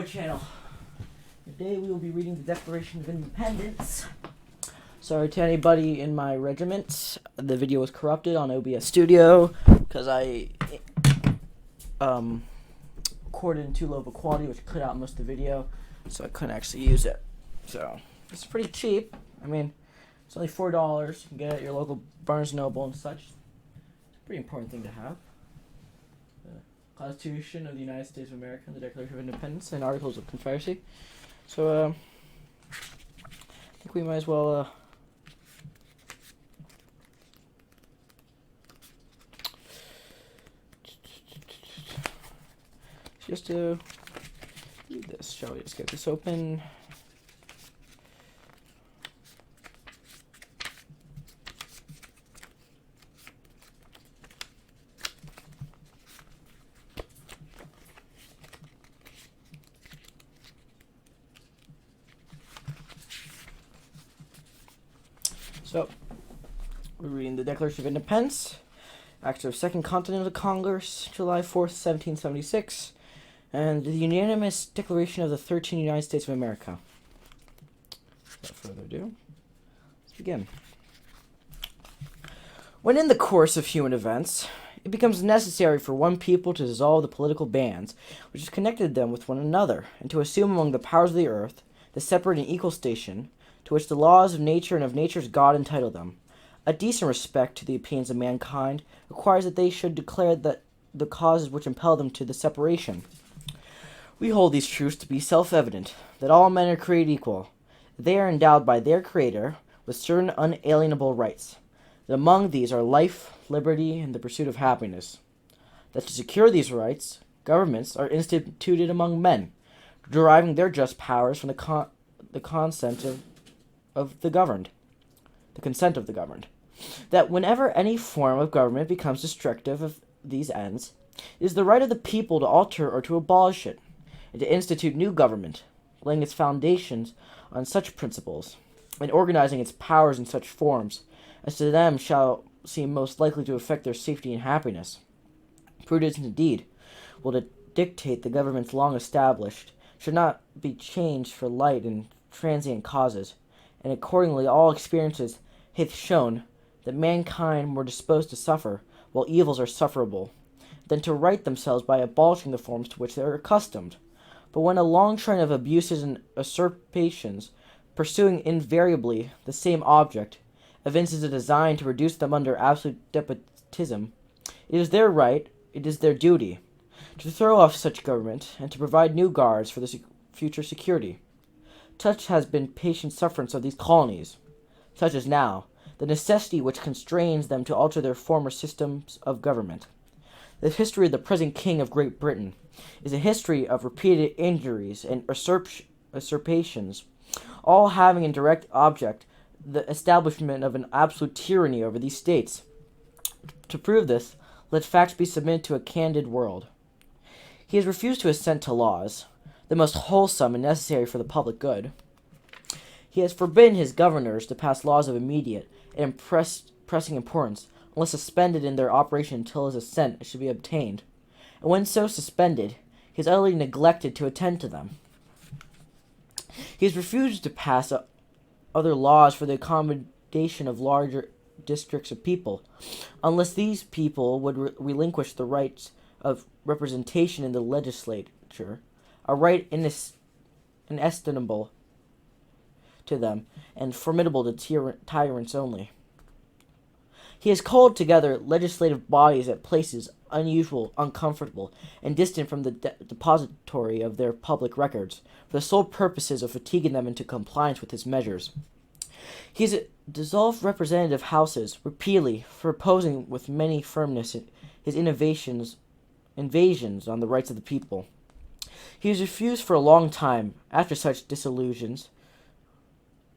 my channel. Today we will be reading the Declaration of Independence. Sorry to anybody in my regiment. The video was corrupted on OBS Studio because I recorded in too low of a quality, which cut out most of the video, so I couldn't actually use it. So it's pretty cheap. I mean, it's only $4. You can get it at your local Barnes & Noble and such. It's a pretty important thing to have. Constitution of the United States of America, the Declaration of Independence, and Articles of Confederacy. So, I think we might as well, just to do this, shall we just get this open? So, we're reading the Declaration of Independence, Act of Second Continental Congress, July 4th, 1776, and the unanimous Declaration of the 13 United States of America. Without further ado, let's begin. When in the course of human events, it becomes necessary for one people to dissolve the political bands which has connected them with one another, and to assume among the powers of the earth the separate and equal station to which the laws of nature and of nature's God entitle them. A decent respect to the opinions of mankind requires that they should declare that the causes which impel them to the separation. We hold these truths to be self-evident, that all men are created equal, that they are endowed by their Creator with certain unalienable rights, that among these are life, liberty, and the pursuit of happiness, that to secure these rights, governments are instituted among men, deriving their just powers from the consent of the governed, that whenever any form of government becomes destructive of these ends, it is the right of the people to alter or to abolish it, and to institute new government, laying its foundations on such principles, and organizing its powers in such forms as to them shall seem most likely to affect their safety and happiness. Prudence, indeed, will dictate the governments long established should not be changed for light and transient causes, and accordingly all experiences hath shown that mankind were disposed to suffer, while evils are sufferable, than to right themselves by abolishing the forms to which they are accustomed. But when a long train of abuses and usurpations, pursuing invariably the same object, evinces a design to reduce them under absolute despotism, it is their right, it is their duty, to throw off such government, and to provide new guards for the future security. Such has been patient sufferance of these colonies. Such is now the necessity which constrains them to alter their former systems of government. The history of the present King of Great Britain is a history of repeated injuries and usurpations, all having in direct object the establishment of an absolute tyranny over these states. To prove this, let facts be submitted to a candid world. He has refused to assent to laws, the most wholesome and necessary for the public good. He has forbidden his governors to pass laws of immediate and pressing importance, unless suspended in their operation until his assent should be obtained. And when so suspended, he has utterly neglected to attend to them. He has refused to pass other laws for the accommodation of larger districts of people, unless these people would relinquish the rights of representation in the legislature, a right inestimable to them, and formidable to tyrants only. He has called together legislative bodies at places unusual, uncomfortable, and distant from the depository of their public records, for the sole purposes of fatiguing them into compliance with his measures. He has dissolved representative houses repeatedly for opposing with many firmness his invasions on the rights of the people. He has refused for a long time, after such dissolutions,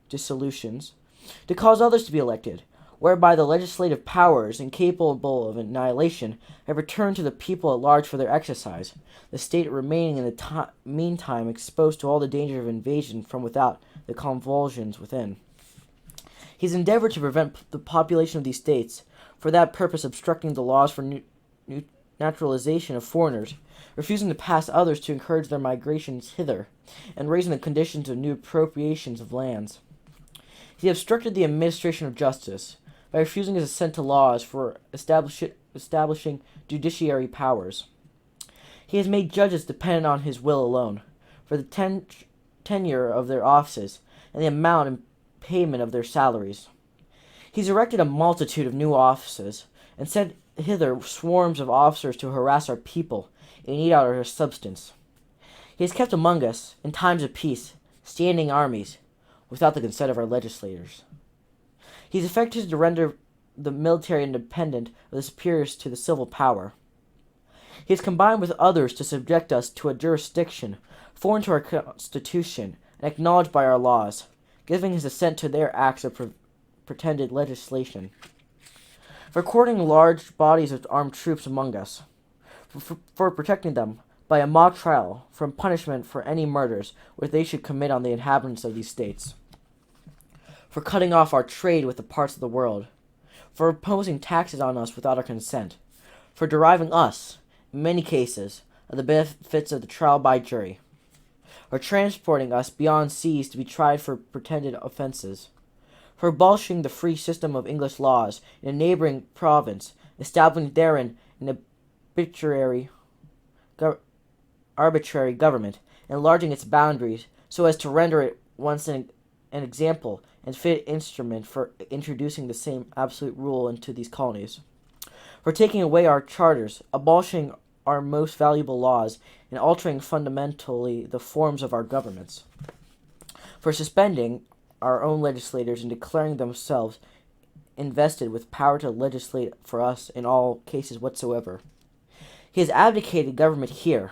to cause others to be elected, whereby the legislative powers, incapable of annihilation, have returned to the people at large for their exercise, the state remaining in the meantime exposed to all the danger of invasion from without, the convulsions within. He has endeavored to prevent the population of these states, for that purpose obstructing the laws for naturalization of foreigners, refusing to pass others to encourage their migrations hither, and raising the conditions of new appropriations of lands. He obstructed the administration of justice by refusing his assent to laws for establishing judiciary powers. He has made judges dependent on his will alone for the tenure of their offices and the amount and payment of their salaries. He's erected a multitude of new offices and sent hither swarms of officers to harass our people and eat out our substance. He has kept among us, in times of peace, standing armies, without the consent of our legislators. He has effected to render the military independent of the superiors to the civil power. He has combined with others to subject us to a jurisdiction foreign to our Constitution and acknowledged by our laws, giving his assent to their acts of pretended legislation. For quartering large bodies of armed troops among us, for protecting them by a mock trial from punishment for any murders which they should commit on the inhabitants of these states, for cutting off our trade with the parts of the world, for imposing taxes on us without our consent, for deriving us, in many cases, of the benefits of the trial by jury, or transporting us beyond seas to be tried for pretended offenses, for abolishing the free system of English laws in a neighboring province, establishing therein an arbitrary government, enlarging its boundaries so as to render it once an example and fit instrument for introducing the same absolute rule into these colonies, for taking away our charters, abolishing our most valuable laws, and altering fundamentally the forms of our governments, for suspending our own legislators and declaring themselves invested with power to legislate for us in all cases whatsoever. He has abdicated government here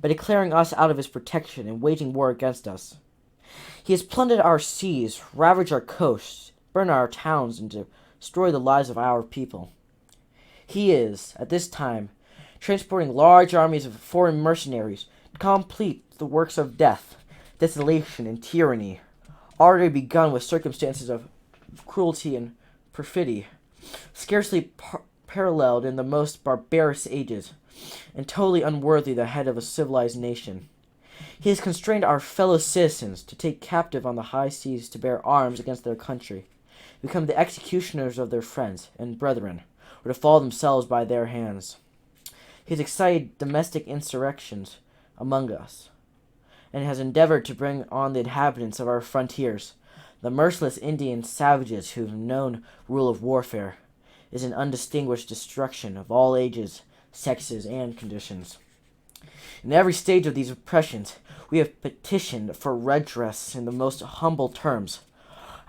by declaring us out of his protection and waging war against us. He has plundered our seas, ravaged our coasts, burned our towns, and destroyed the lives of our people. He is, at this time, transporting large armies of foreign mercenaries to complete the works of death, desolation, and tyranny, already begun with circumstances of cruelty and perfidy, scarcely paralleled in the most barbarous ages, and totally unworthy the head of a civilized nation. He has constrained our fellow citizens to take captive on the high seas to bear arms against their country, become the executioners of their friends and brethren, or to fall themselves by their hands. He has excited domestic insurrections among us, and has endeavored to bring on the inhabitants of our frontiers, the merciless Indian savages who have known rule of warfare, is an undistinguished destruction of all ages, sexes, and conditions. In every stage of these oppressions, we have petitioned for redress in the most humble terms.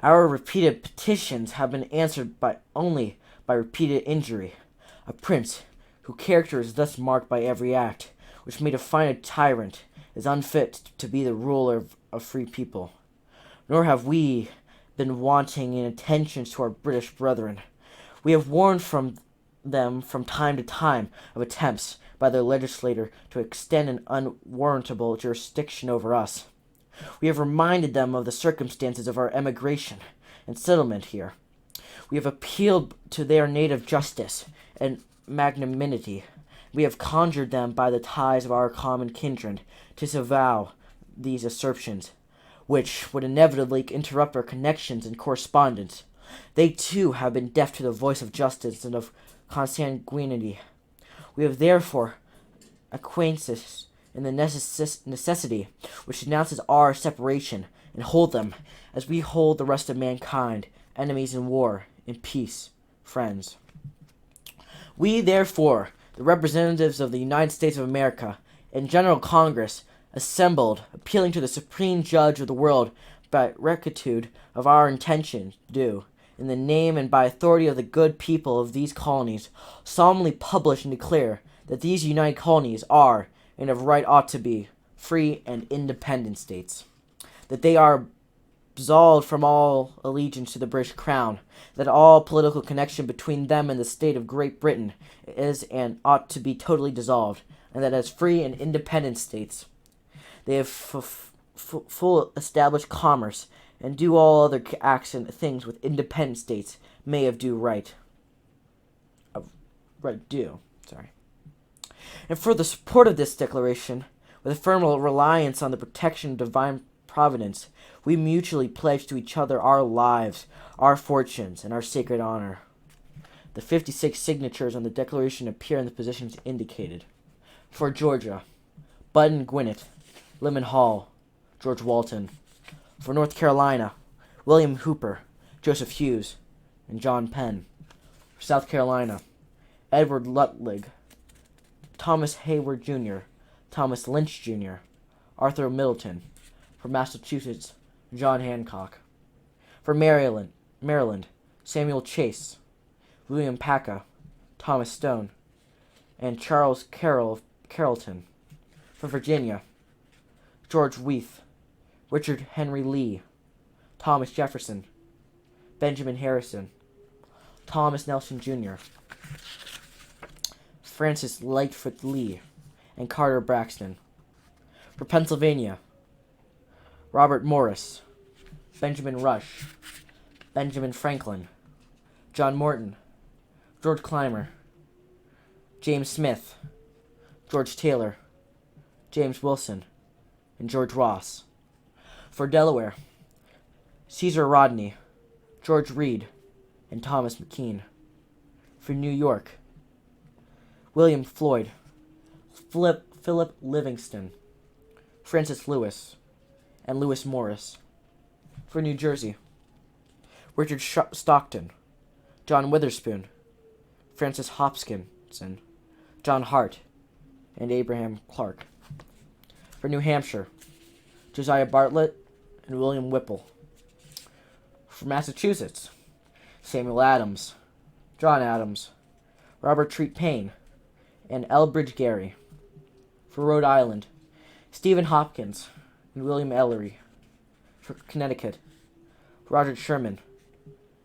Our repeated petitions have been answered only by repeated injury. A prince, whose character is thus marked by every act which may define a tyrant, is unfit to be the ruler of free people. Nor have we been wanting in attentions to our British brethren. We have warned them from time to time of attempts by their legislator to extend an unwarrantable jurisdiction over us. We have reminded them of the circumstances of our emigration and settlement here. We have appealed to their native justice and magnanimity. We have conjured them by the ties of our common kindred to disavow these assertions, which would inevitably interrupt our connections and correspondence. They too have been deaf to the voice of justice and of consanguinity. We have therefore acquainted us in the necessity which denounces our separation, and hold them, as we hold the rest of mankind, enemies in war, in peace, friends. We, therefore, the representatives of the United States of America, in General Congress, assembled, appealing to the Supreme Judge of the world by rectitude of our intention, do, in the name and by authority of the good people of these colonies, solemnly publish and declare that these United Colonies are, and of right ought to be, free and independent states, that they are absolved from all allegiance to the British Crown, that all political connection between them and the state of Great Britain is and ought to be totally dissolved, and that as free and independent states they have full established commerce, and do all other acts and things with independent states may have due right. And for the support of this declaration, with a firm reliance on the protection of divine providence, we mutually pledge to each other our lives, our fortunes, and our sacred honor. The 56 signatures on the declaration appear in the positions indicated. For Georgia, Button Gwinnett, Lyman Hall, George Walton. For North Carolina, William Hooper, Joseph Hughes, and John Penn. For South Carolina, Edward Lutlig, Thomas Hayward Jr., Thomas Lynch Jr., Arthur Middleton. For Massachusetts, John Hancock. For Maryland, Samuel Chase, William Paca, Thomas Stone, and Charles Carrollton. For Virginia, George Wythe, Richard Henry Lee, Thomas Jefferson, Benjamin Harrison, Thomas Nelson Jr., Francis Lightfoot Lee, and Carter Braxton. For Pennsylvania, Robert Morris, Benjamin Rush, Benjamin Franklin, John Morton, George Clymer, James Smith, George Taylor, James Wilson, and George Ross. For Delaware, Caesar Rodney, George Reed, and Thomas McKean. For New York, William Floyd, Philip Livingston, Francis Lewis, and Lewis Morris. For New Jersey, Richard Stockton, John Witherspoon, Francis Hopkinson, John Hart, and Abraham Clark. For New Hampshire, Josiah Bartlett and William Whipple. For Massachusetts, Samuel Adams, John Adams, Robert Treat Paine, and Elbridge Gerry. For Rhode Island, Stephen Hopkins and William Ellery. For Connecticut, Roger Sherman,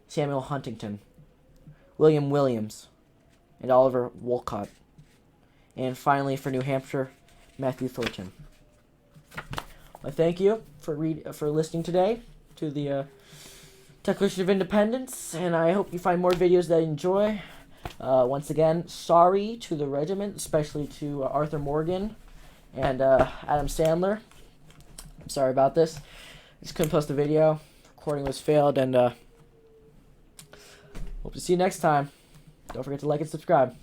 Samuel Huntington, William Williams, and Oliver Wolcott. And finally, for New Hampshire, Matthew Thornton. I thank you for listening today to the Declaration of Independence, and I hope you find more videos that you enjoy. Once again, sorry to the regiment, especially to Arthur Morgan and Adam Sandler. I'm sorry about this. I just couldn't post the video. Recording was failed, and hope to see you next time. Don't forget to like and subscribe.